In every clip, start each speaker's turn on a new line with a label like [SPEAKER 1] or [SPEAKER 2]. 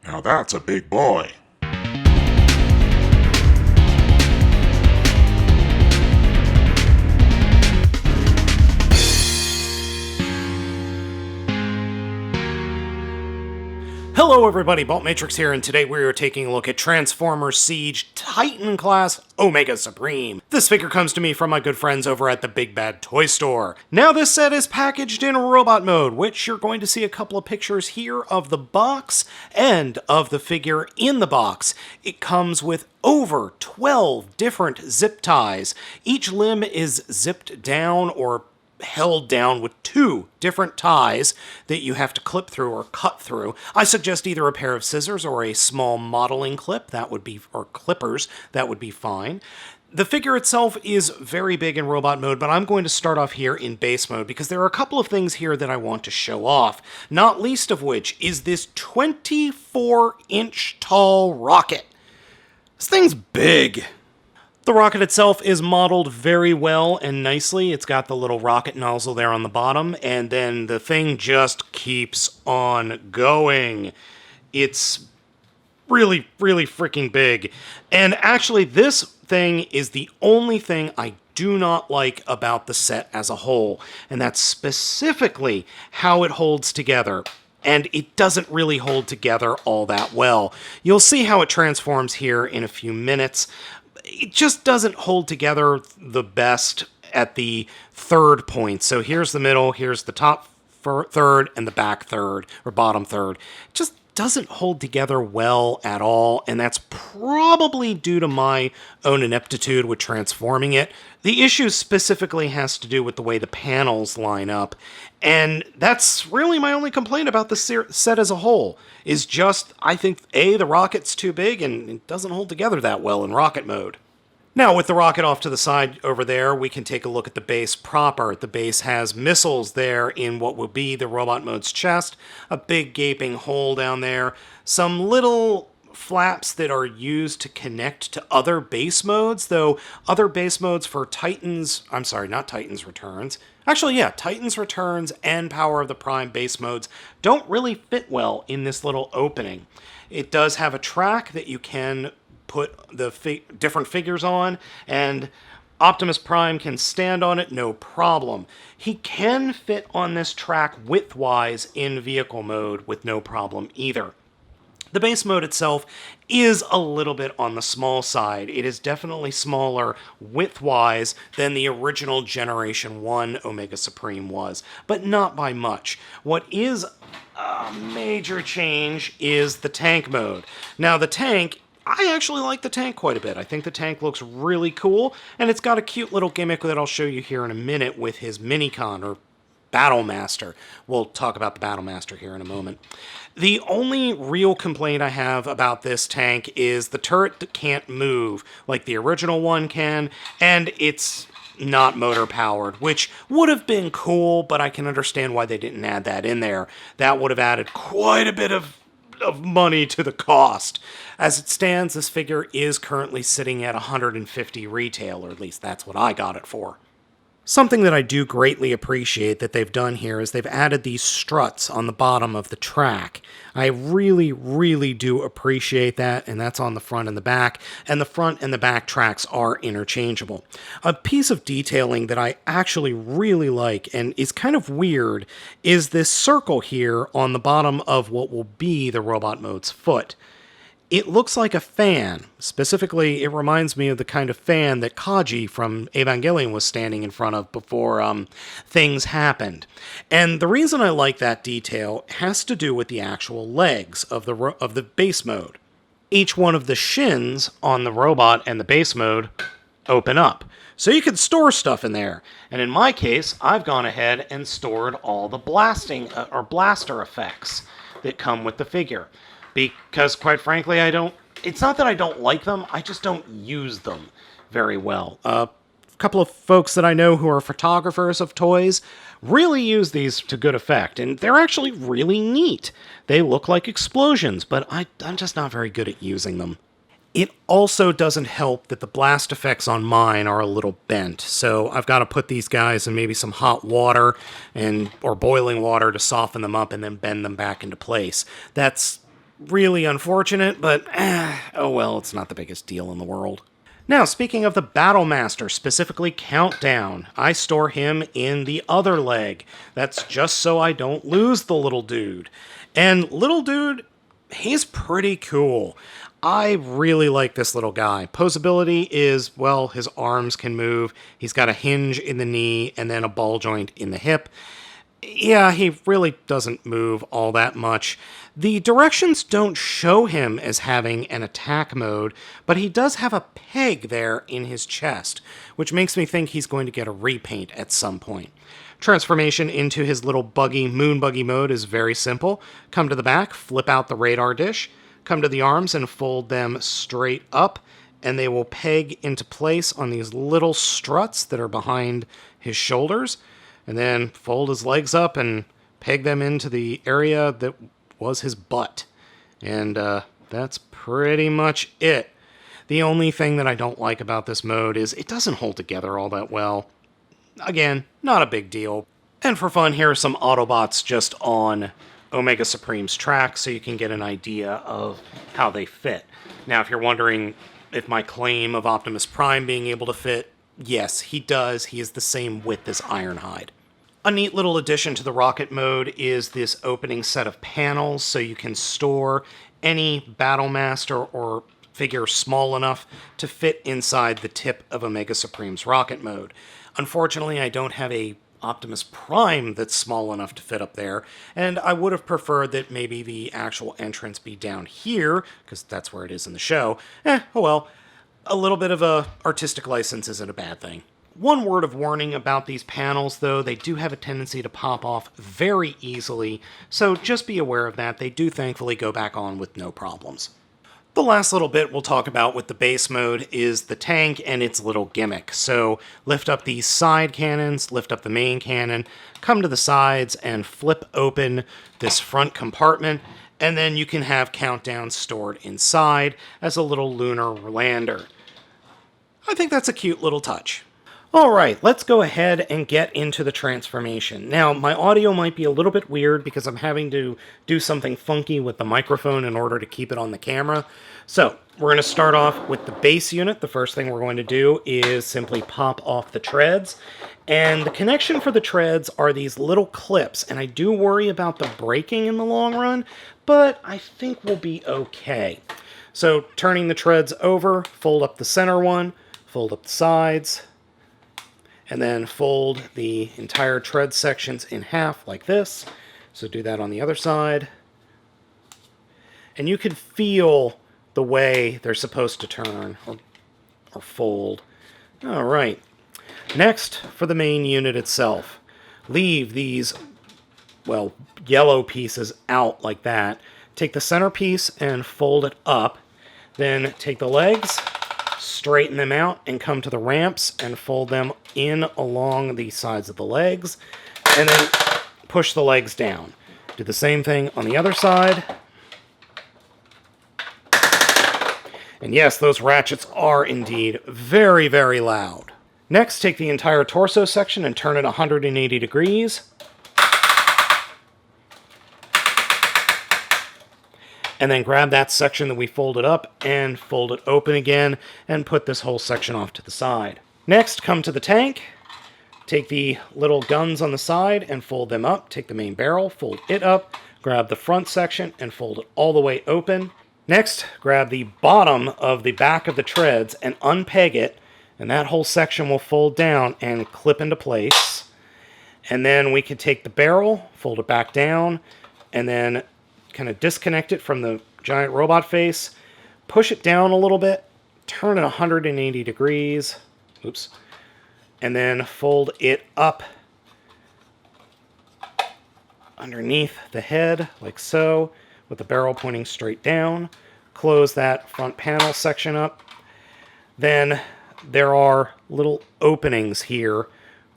[SPEAKER 1] Now that's a big boy.
[SPEAKER 2] Hello everybody, Baltmatrix here, and today we are taking a look at Transformers Siege Titan Class Omega Supreme. This figure comes to me from my good friends over at the Big Bad Toy Store. Now this set is packaged in robot mode, which you're going to see a couple of pictures here of the box and of the figure in the box. It comes with over 12 different zip ties. Each limb is zipped down or held down with two different ties that you have to clip through or cut through. I suggest either a pair of scissors or a small modeling clip, that would be, or clippers, that would be fine. The figure itself is very big in robot mode, but I'm going to start off here in base mode because there are a couple of things here that I want to show off, not least of which is this 24-inch tall rocket. This thing's big. The rocket itself is modeled very well and nicely. It's got the little rocket nozzle there on the bottom, and then the thing just keeps on going. It's really, really freaking big. And actually, this thing is the only thing I do not like about the set as a whole, and that's specifically how it holds together. And it doesn't really hold together all that well. You'll see how it transforms here in a few minutes. It just doesn't hold together the best at the third point. So here's the middle, here's the top third, and the back third, or bottom third. It just doesn't hold together well at all, and that's probably due to my own ineptitude with transforming it. The issue specifically has to do with the way the panels line up, and that's really my only complaint about the set as a whole, is just, I think, A, the rocket's too big, and it doesn't hold together that well in rocket mode. Now, with the rocket off to the side over there, we can take a look at the base proper. The base has missiles there in what will be the robot mode's chest, a big gaping hole down there, some little flaps that are used to connect to other base modes, though other base modes for Titans, I'm sorry, not Titans Returns. Actually, yeah, Titans Returns and Power of the Prime base modes don't really fit well in this little opening. It does have a track that you can put the different figures on, and Optimus Prime can stand on it, no problem. He can fit on this track widthwise in vehicle mode with no problem either. The base mode itself is a little bit on the small side. It is definitely smaller widthwise than the original Generation 1 Omega Supreme was, but not by much. What is a major change is the tank mode. Now, the tank, I actually like the tank quite a bit. I think the tank looks really cool, and it's got a cute little gimmick that I'll show you here in a minute with his Minicon, or Battlemaster. We'll talk about the Battlemaster here in a moment. The only real complaint I have about this tank is the turret can't move like the original one can, and it's not motor powered, which would have been cool, but I can understand why they didn't add that in there. That would have added quite a bit of money to the cost. As it stands, this figure is currently sitting at $150 retail, or at least that's what I got it for. Something that I do greatly appreciate that they've done here is they've added these struts on the bottom of the track. I really, really do appreciate that, and that's on the front and the back, and the front and the back tracks are interchangeable. A piece of detailing that I actually really like, and is kind of weird, is this circle here on the bottom of what will be the robot mode's foot. It looks like a fan. Specifically, it reminds me of the kind of fan that Kaji from Evangelion was standing in front of before things happened. And the reason I like that detail has to do with the actual legs of the base mode. Each one of the shins on the robot and the base mode open up. So you can store stuff in there. And in my case, I've gone ahead and stored all the blasting or blaster effects that come with the figure. Because, quite frankly, it's not that I don't like them, I just don't use them very well. A couple of folks that I know who are photographers of toys really use these to good effect, and they're actually really neat. They look like explosions, but I'm just not very good at using them. It also doesn't help that the blast effects on mine are a little bent, so I've got to put these guys in maybe some hot water or boiling water to soften them up and then bend them back into place. That's really unfortunate, but oh well, it's not the biggest deal in the world. Now, speaking of the Battlemaster, specifically Countdown, I store him in the other leg. That's just so I don't lose the little dude. And little dude, he's pretty cool. I really like this little guy. Poseability is, well, his arms can move. He's got a hinge in the knee and then a ball joint in the hip. Yeah, he really doesn't move all that much. The directions don't show him as having an attack mode, but he does have a peg there in his chest, which makes me think he's going to get a repaint at some point. Transformation into his little moon buggy mode is very simple. Come to the back, flip out the radar dish, come to the arms and fold them straight up, and they will peg into place on these little struts that are behind his shoulders, and then fold his legs up and peg them into the area that was his butt. And that's pretty much it. The only thing that I don't like about this mode is it doesn't hold together all that well. Again, not a big deal. And for fun, here are some Autobots just on Omega Supreme's track so you can get an idea of how they fit. Now, if you're wondering if my claim of Optimus Prime being able to fit, yes, he does. He is the same width as Ironhide. A neat little addition to the rocket mode is this opening set of panels so you can store any Battlemaster or figure small enough to fit inside the tip of Omega Supreme's rocket mode. Unfortunately, I don't have a Optimus Prime that's small enough to fit up there, and I would have preferred that maybe the actual entrance be down here, because that's where it is in the show. Oh well. A little bit of a artistic license isn't a bad thing. One word of warning about these panels, though, they do have a tendency to pop off very easily, so just be aware of that. They do thankfully go back on with no problems. The last little bit we'll talk about with the base mode is the tank and its little gimmick. So lift up these side cannons, lift up the main cannon, come to the sides and flip open this front compartment, and then you can have Countdown stored inside as a little lunar lander. I think that's a cute little touch. Alright, let's go ahead and get into the transformation. Now, my audio might be a little bit weird because I'm having to do something funky with the microphone in order to keep it on the camera. So, we're going to start off with the base unit. The first thing we're going to do is simply pop off the treads. And the connection for the treads are these little clips, and I do worry about the breaking in the long run, but I think we'll be okay. So, turning the treads over, fold up the center one, fold up the sides, and then fold the entire tread sections in half like this. So do that on the other side. And you can feel the way they're supposed to turn or fold. All right. Next, for the main unit itself, leave these, well, yellow pieces out like that. Take the center piece and fold it up. Then take the legs, straighten them out, and come to the ramps and fold them in along the sides of the legs, and then push the legs down. Do the same thing on the other side. And yes, those ratchets are indeed very, very loud. Next, take the entire torso section and turn it 180 degrees. And then grab that section that we folded up and fold it open again and put this whole section off to the side. Next, come to the tank. Take the little guns on the side and fold them up. Take the main barrel, fold it up. Grab the front section and fold it all the way open. Next, grab the bottom of the back of the treads and unpeg it, and that whole section will fold down and clip into place. And then we can take the barrel, fold it back down, and then kind of disconnect it from the giant robot face, push it down a little bit, turn it 180 degrees, oops, and then fold it up underneath the head, like so, with the barrel pointing straight down. Close that front panel section up. Then there are little openings here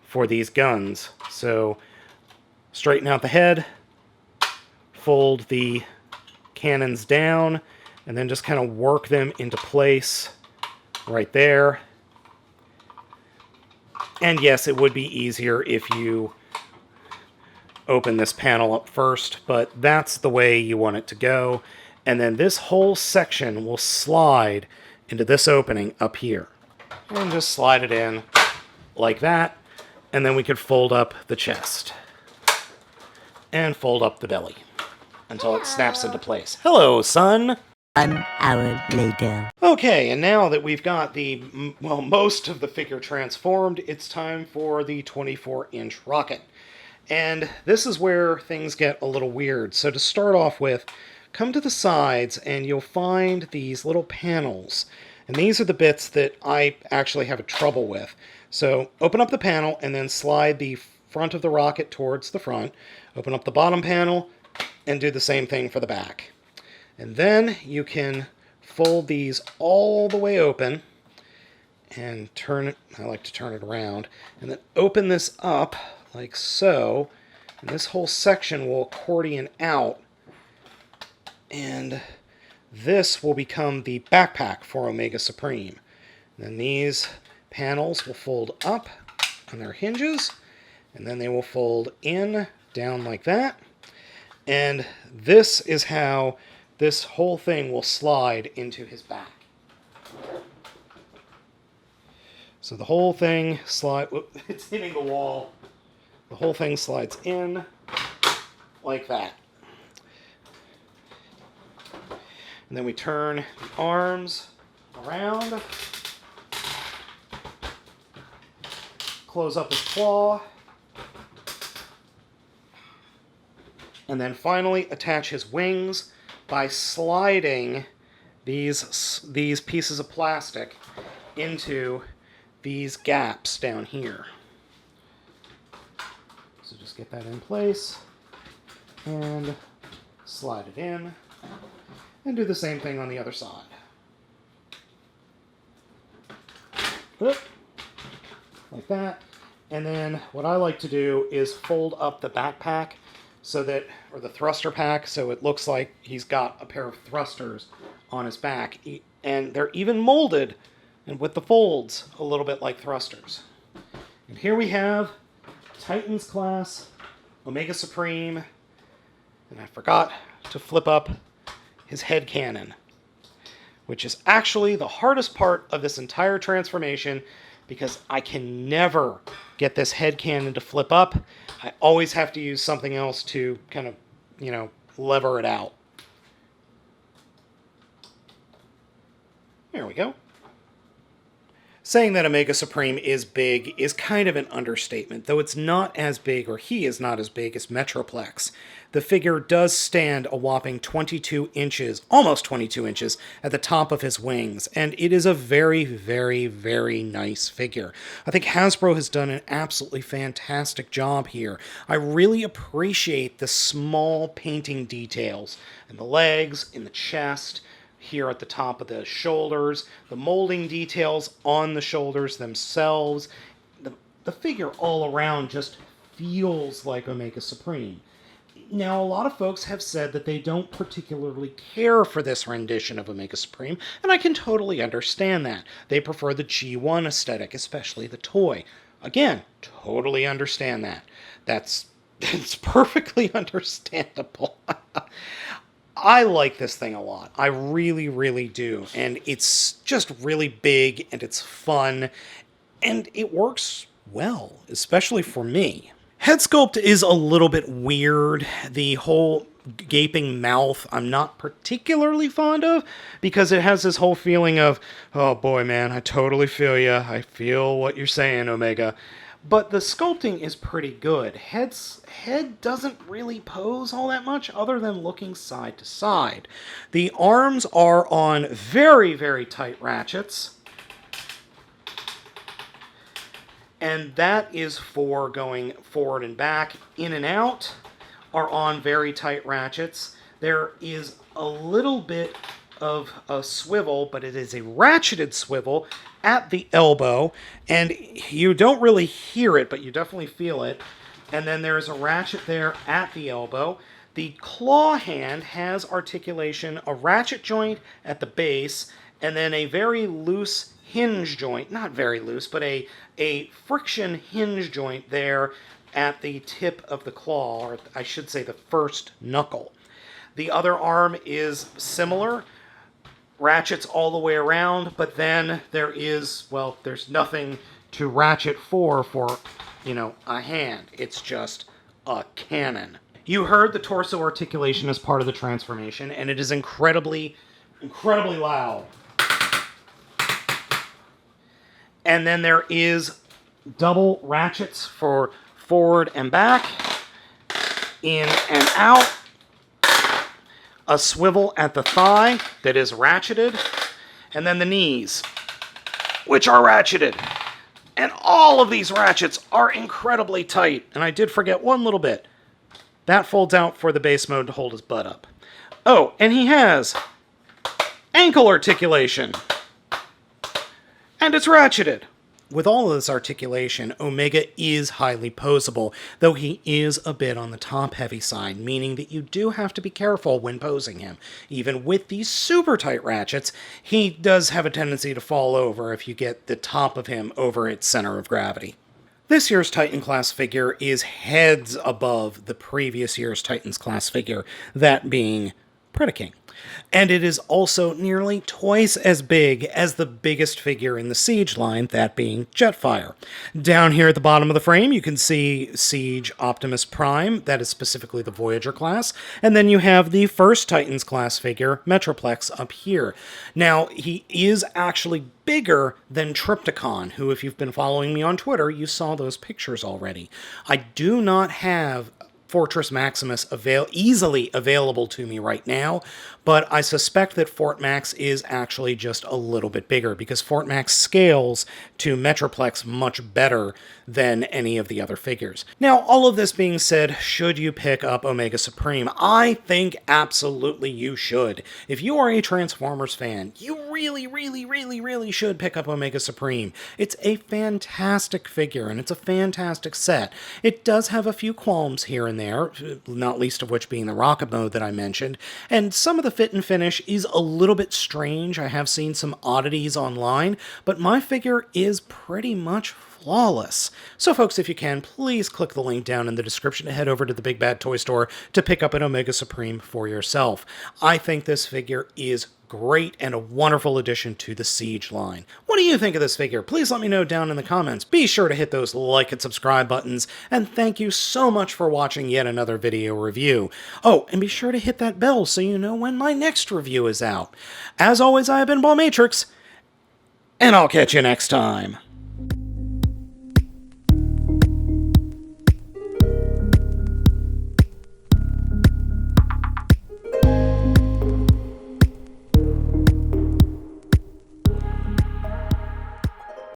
[SPEAKER 2] for these guns. So straighten out the head, fold the cannons down, and then just kind of work them into place right there. And yes, it would be easier if you open this panel up first, but that's the way you want it to go. And then this whole section will slide into this opening up here. And just slide it in like that. And then we could fold up the chest. And fold up the belly until it snaps into place. Hello, son!
[SPEAKER 1] 1 hour later.
[SPEAKER 2] Okay, and now that we've got most of the figure transformed, it's time for the 24-inch rocket. And this is where things get a little weird. So to start off with, come to the sides and you'll find these little panels. And these are the bits that I actually have trouble with. So open up the panel and then slide the front of the rocket towards the front. Open up the bottom panel and do the same thing for the back. And then you can fold these all the way open and turn it, I like to turn it around, and then open this up like so, and this whole section will accordion out, and this will become the backpack for Omega Supreme. And then these panels will fold up on their hinges, and then they will fold in, down like that, and this is how this whole thing will slide into his back. So the whole thing it's hitting the wall. The whole thing slides in like that. And then we turn the arms around. Close up his claw. And then finally attach his wings by sliding these pieces of plastic into these gaps down here. So just get that in place and slide it in and do the same thing on the other side. Like that. And then what I like to do is fold up the backpack or the thruster pack, so it looks like he's got a pair of thrusters on his back. And they're even molded and with the folds a little bit like thrusters. And here we have Titans class, Omega Supreme, and I forgot to flip up his head cannon, which is actually the hardest part of this entire transformation because I can never get this head cannon to flip up. I always have to use something else to kind of, lever it out. There we go. Saying that Omega Supreme is big is kind of an understatement, though it's not as big, or he is not as big as Metroplex. The figure does stand a whopping 22 inches, almost 22 inches, at the top of his wings, and it is a very, very, very nice figure. I think Hasbro has done an absolutely fantastic job here. I really appreciate the small painting details in the legs, in the chest, here at the top of the shoulders, the molding details on the shoulders themselves. The figure all around just feels like Omega Supreme. Now, a lot of folks have said that they don't particularly care for this rendition of Omega Supreme, and I can totally understand that. They prefer the G1 aesthetic, especially the toy. Again, totally understand that. It's perfectly understandable. I like this thing a lot. I really, really do. And it's just really big, and it's fun, and it works well, especially for me. Head sculpt is a little bit weird. The whole gaping mouth I'm not particularly fond of, because it has this whole feeling of, oh boy, man, I totally feel ya. I feel what you're saying, Omega. But the sculpting is pretty good. Head doesn't really pose all that much other than looking side to side. The arms are on very, very tight ratchets. And that is for going forward and back. In and out are on very tight ratchets. There is a little bit of a swivel, but it is a ratcheted swivel at the elbow, and you don't really hear it, but you definitely feel it. And then there's a ratchet there at the elbow. The claw hand has articulation, a ratchet joint at the base, and then a very loose hinge joint, not very loose, but a friction hinge joint there at the tip of the claw, or I should say the first knuckle. The other arm is similar, ratchets all the way around, but then there is, well, there's nothing to ratchet for, a hand. It's just a cannon. You heard the torso articulation as part of the transformation, and it is incredibly loud. And then there is double ratchets for forward and back, in and out, a swivel at the thigh that is ratcheted, and then the knees, which are ratcheted. And all of these ratchets are incredibly tight. And I did forget one little bit. That folds out for the base mode to hold his butt up. Oh, and he has ankle articulation. And it's ratcheted. With all of this articulation, Omega is highly poseable, though he is a bit on the top-heavy side, meaning that you do have to be careful when posing him. Even with these super tight ratchets, he does have a tendency to fall over if you get the top of him over its center of gravity. This year's Titan class figure is heads above the previous year's Titans class figure, that being Predaking. And it is also nearly twice as big as the biggest figure in the Siege line, that being Jetfire. Down here at the bottom of the frame, you can see Siege Optimus Prime, that is specifically the Voyager class, and then you have the first Titans class figure, Metroplex, up here. Now, he is actually bigger than Trypticon, who, if you've been following me on Twitter, you saw those pictures already. I do not have Fortress Maximus easily available to me right now, but I suspect that Fort Max is actually just a little bit bigger, because Fort Max scales to Metroplex much better than any of the other figures. Now, all of this being said, should you pick up Omega Supreme? I think absolutely you should. If you are a Transformers fan, you really should pick up Omega Supreme. It's a fantastic figure, and it's a fantastic set. It does have a few qualms here and there, not least of which being the rocket mode that I mentioned, and some of the fit and finish is a little bit strange. I have seen some oddities online, but my figure is pretty much flawless. So folks, if you can, please click the link down in the description to head over to the Big Bad Toy Store to pick up an Omega Supreme for yourself. I think this figure is great and a wonderful addition to the Siege line. What do you think of this figure? Please let me know down in the comments. Be sure to hit those like and subscribe buttons, and thank you so much for watching yet another video review. Oh, and be sure to hit that bell so you know when my next review is out. As always, I have been Baltmatrix, and I'll catch you next time.